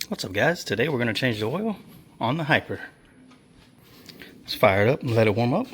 What's up, guys? Today we're going to change the oil on the Hyper. Let's fire it up and let it warm up.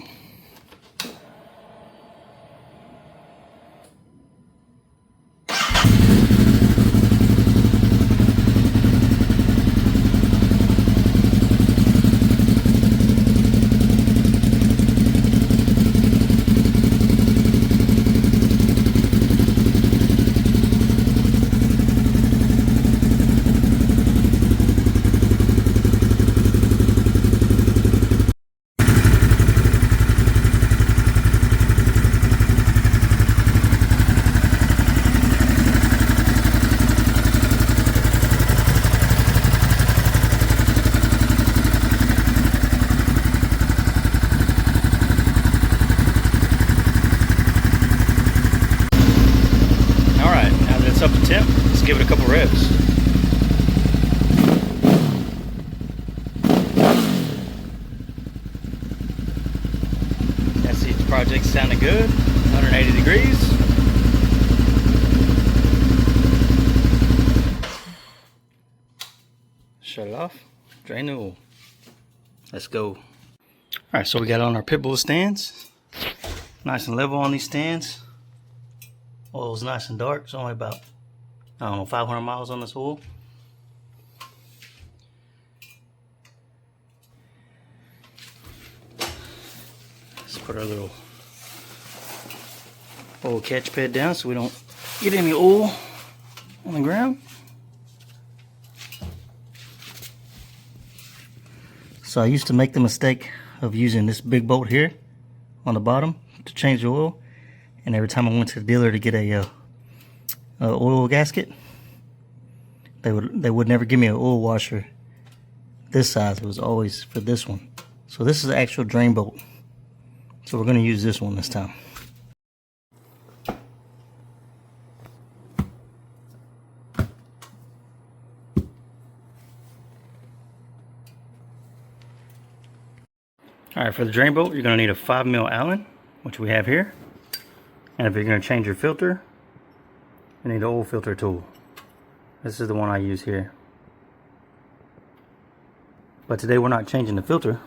Up to temp, let's give it a couple revs. That's the project sounding good, 180 degrees. Shut it off, drain the oil. Let's go. Alright, so we got on our pit bull stands. Nice and level on these stands. Oil's nice and dark, it's only about, I don't know, 500 miles on this oil. Let's put our little oil catch pad down so we don't get any oil on the ground. So I used to make the mistake of using this big bolt here on the bottom to change the oil, and every time I went to the dealer to get a oil gasket, they would never give me an oil washer this size. It was always for this one. So this is the actual drain bolt. So we're going to use this one this time. Alright, for the drain bolt, you're going to need a 5mm Allen, which we have here. And if you're going to change your filter, you need an oil filter tool. This is the one I use here. But today we're not changing the filter.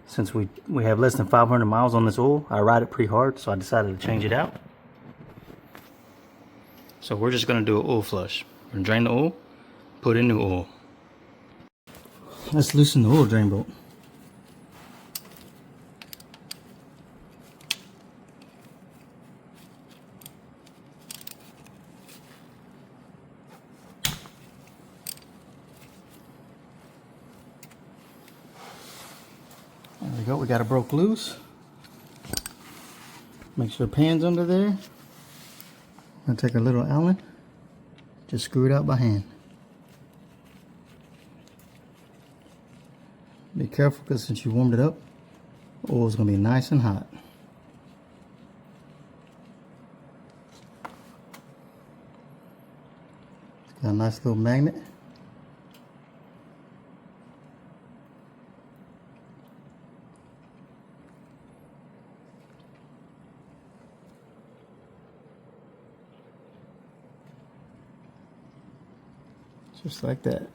Since we have less than 500 miles on this oil, I ride it pretty hard, so I decided to change it out. So we're just going to do an oil flush. We're going to drain the oil, put in new oil. Let's loosen the oil drain bolt. There we go, we got it broke loose. Make sure the pan's under there. I'm gonna take a little Allen, just screw it out by hand. Be careful, because since you warmed it up, the oil's gonna be nice and hot. It's got a nice little magnet. Just like that.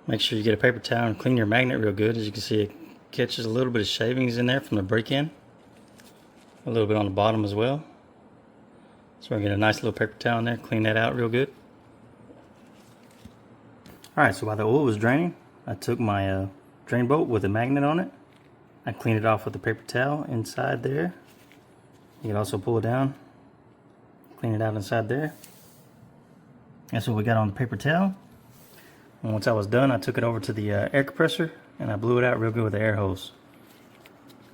Make sure you get a paper towel and clean your magnet real good. As you can see, it catches a little bit of shavings in there from the break-in. A little bit on the bottom as well. So we're going to get a nice little paper towel in there, clean that out real good. Alright, so while the oil was draining, I took my drain bolt with a magnet on it. I cleaned it off with a paper towel inside there. You can also pull it down. Clean it out inside there. That's what we got on the paper towel. And once I was done, I took it over to the air compressor and I blew it out real good with the air hose.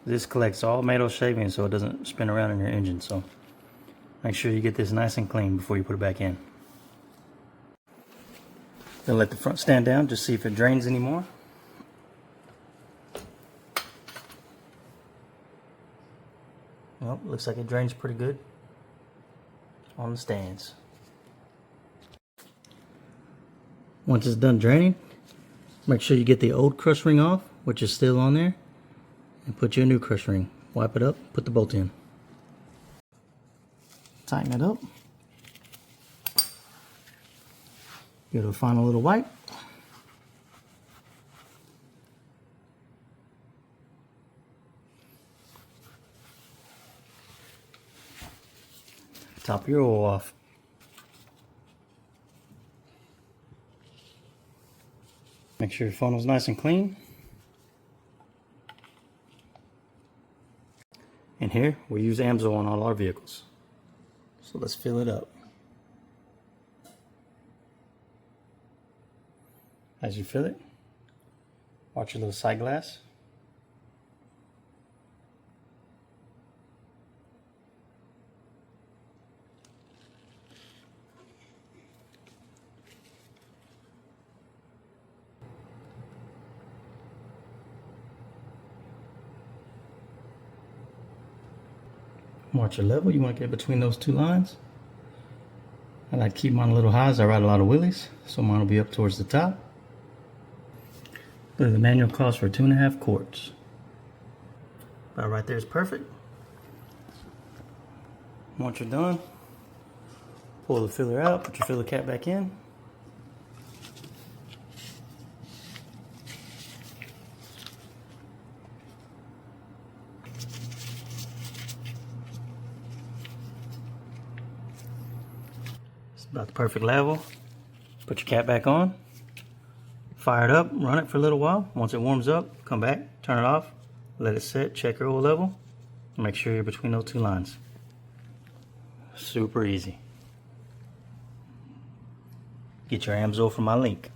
This collects all metal shavings so it doesn't spin around in your engine. So make sure you get this nice and clean before you put it back in. Then let the front stand down, just see if it drains anymore. Well, looks like it drains pretty good on the stands. Once it's done draining, make sure you get the old crush ring off, which is still on there, and put your new crush ring. Wipe it up, put the bolt in. Tighten it up. Give it a final little wipe. Top your oil off. Make sure your funnel's nice and clean. And here, we use Amsoil on all our vehicles. So let's fill it up. As you fill it, watch your little side glass. Watch your level. You want to get between those two lines. I like to keep mine a little high as I ride a lot of wheelies, so mine will be up towards the top. But the manual calls for 2.5 quarts. About right there is perfect. Once you're done, pull the filler out, put your filler cap back in. It's about the perfect level. Put your cap back on. Fire it up, run it for a little while. Once it warms up, come back, turn it off, let it set, check your oil level, and make sure you're between those two lines. Super easy. Get your Amsoil from my link.